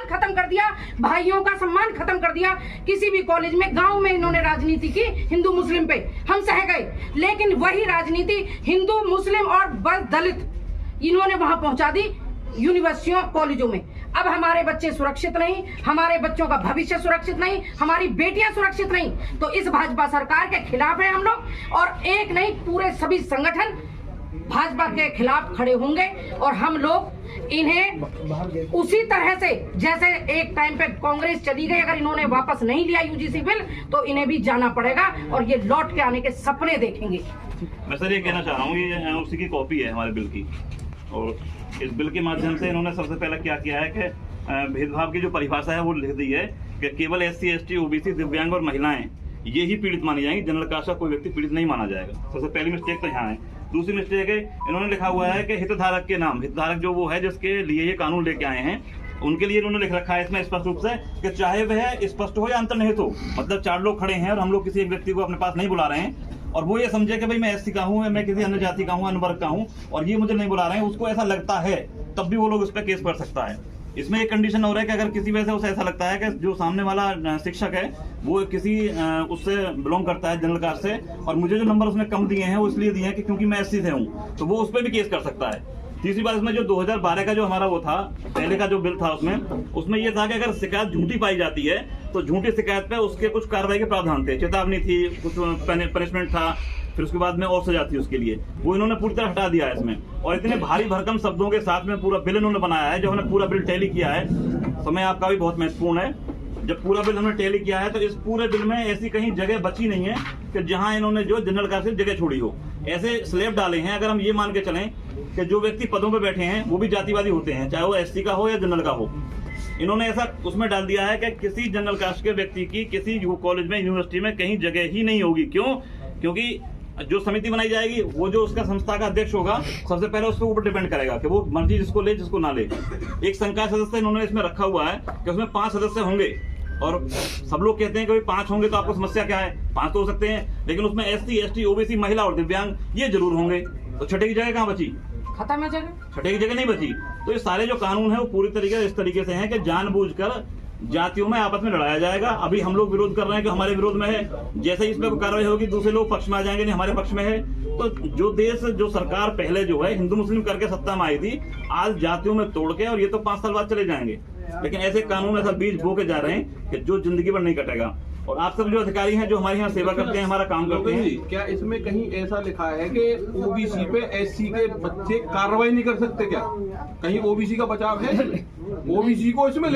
खत्म कर दिया, भाइयों का सम्मान खत्म कर दिया। किसी भी कॉलेज में, गांव में इन्होंने राजनीति की हिंदू मुस्लिम पे, हम सह गए, लेकिन वही राजनीति हिंदू मुस्लिम और बस दलित इन्होंने वहां पहुंचा दी यूनिवर्सिटियों कॉलेजों में। अब हमारे बच्चे सुरक्षित नहीं, हमारे बच्चों का भविष्य सुरक्षित नहीं, हमारी बेटियां सुरक्षित नहीं। तो इस भाजपा सरकार के खिलाफ है हम लोग, और एक नहीं पूरे सभी संगठन भाजपा के खिलाफ खड़े होंगे। और हम लोग इन्हें उसी तरह से जैसे एक टाइम पे कांग्रेस चली गई, अगर इन्होंने वापस नहीं लिया यूजीसी बिल तो इन्हें भी जाना पड़ेगा और ये लौट के आने के सपने देखेंगे। मैं सर ये कहना चाह रहा हूँ, ये एनओसी की कॉपी है हमारे बिल की, और इस बिल के माध्यम से इन्होंने सबसे पहले क्या किया है कि भेदभाव की जो परिभाषा है वो लिख दी है कि केवल SC ST OBC दिव्यांग और महिलाएं ये ही पीड़ित मानी जाएंगी, जनरल कास्ट का कोई व्यक्ति पीड़ित नहीं माना जाएगा। सबसे पहली मिस्टेक तो यहाँ है। दूसरी मिस्टेक है, इन्होंने लिखा हुआ है कि हितधारक के नाम, हितधारक जो वो है जिसके लिए ये कानून लेके आए हैं, उनके लिए इन्होंने लिख रखा है इसमें स्पष्ट रूप से कि चाहे वह स्पष्ट हो या अंतर्निहित हो। मतलब 4 लोग खड़े हैं और हम लोग किसी एक व्यक्ति को अपने पास नहीं बुला रहे हैं और वो ये समझे कि भाई मैं SC का हूँ, मैं किसी अन्य जाति का हूँ, अन्य वर्ग का हूँ, और ये मुझे नहीं बुला रहे हैं, उसको ऐसा लगता है तब भी वो लोग इस पर केस कर सकता है। इसमें एक कंडीशन हो रहा है कि अगर किसी वजह से उसे ऐसा लगता है कि जो सामने वाला शिक्षक है वो किसी उससे बिलोंग करता है जनरल कास्ट से, और मुझे जो नंबर उसने कम दिए हैं वो इसलिए दिए हैं कि क्योंकि मैं SC से हूँ, तो वो उस पर भी केस कर सकता है। तीसरी बात, इसमें जो 2012 का जो हमारा वो था, पहले का जो बिल था, उसमें ये था कि अगर शिकायत झूठी पाई जाती है तो झूठी शिकायत पे उसके कुछ कार्रवाई के प्रावधान थे, चेतावनी थी, कुछ पनिशमेंट था, फिर उसके बाद में और सजा थी उसके लिए। वो इन्होंने पूरी तरह हटा दिया है इसमें, और इतने भारी भरकम शब्दों के साथ में पूरा बिल इन्होंने बनाया है। जो हमने पूरा बिल टैली किया है, समय आपका भी बहुत महत्वपूर्ण है, जब पूरा बिल हमने टैली किया है तो इस पूरे बिल में ऐसी कहीं जगह बची नहीं है कि जहां इन्होंने जो जनरल कास्ट से जगह छोड़ी हो। ऐसे स्लैब डाले हैं, अगर हम ये मान के चलें कि जो व्यक्ति पदों पे बैठे हैं वो भी जातिवादी होते हैं, चाहे वो SC का हो या जनरल का हो। इन्होंने ऐसा उसमें डाल दिया है कि किसी जनरल कास्ट के व्यक्ति की किसी कॉलेज में, यूनिवर्सिटी में कहीं जगह ही नहीं होगी। क्यों? क्योंकि जो समिति बनाई जाएगी वो जो उसका संस्था का अध्यक्ष होगा, सबसे पहले उसके ऊपर डिपेंड करेगा कि वो मर्जी जिसको ले जिसको ना ले। एक संकाय सदस्य इन्होंने इसमें रखा हुआ है कि उसमें 5 सदस्य होंगे, और सब लोग कहते हैं कि भाई 5 होंगे तो आपको समस्या क्या है, 5 तो हो सकते हैं, लेकिन उसमें SC ST OBC महिला और दिव्यांग ये जरूर होंगे। तो छठे की जगह कहाँ बची? खत्म है जगह, छठे की जगह नहीं बची। तो ये सारे जो कानून है वो पूरी तरीके इस तरीके से हैं कि जानबूझकर जातियों में आपस में लड़ाया जाएगा। अभी हम लोग विरोध कर रहे हैं कि हमारे विरोध में है, जैसे ही इस पर कार्रवाई होगी दूसरे लोग पक्ष में आ जाएंगे, नहीं हमारे पक्ष में है। तो जो देश, जो सरकार पहले जो है हिंदू मुस्लिम करके सत्ता में आई थी, आज जातियों में तोड़ के, और ये तो 5 साल बाद चले जाएंगे। लेकिन ऐसे कानून ऐसा बीज बो के जा रहे हैं कि जो जिंदगी भर नहीं कटेगा। और आप सब जो अधिकारी हैं जो हमारे यहाँ सेवा करते हैं, हमारा काम करते हैं, क्या इसमें कहीं ऐसा लिखा है कि OBC पे SC के बच्चे कार्रवाई नहीं कर सकते? क्या कहीं OBC का बचाव है? OBC को इसमें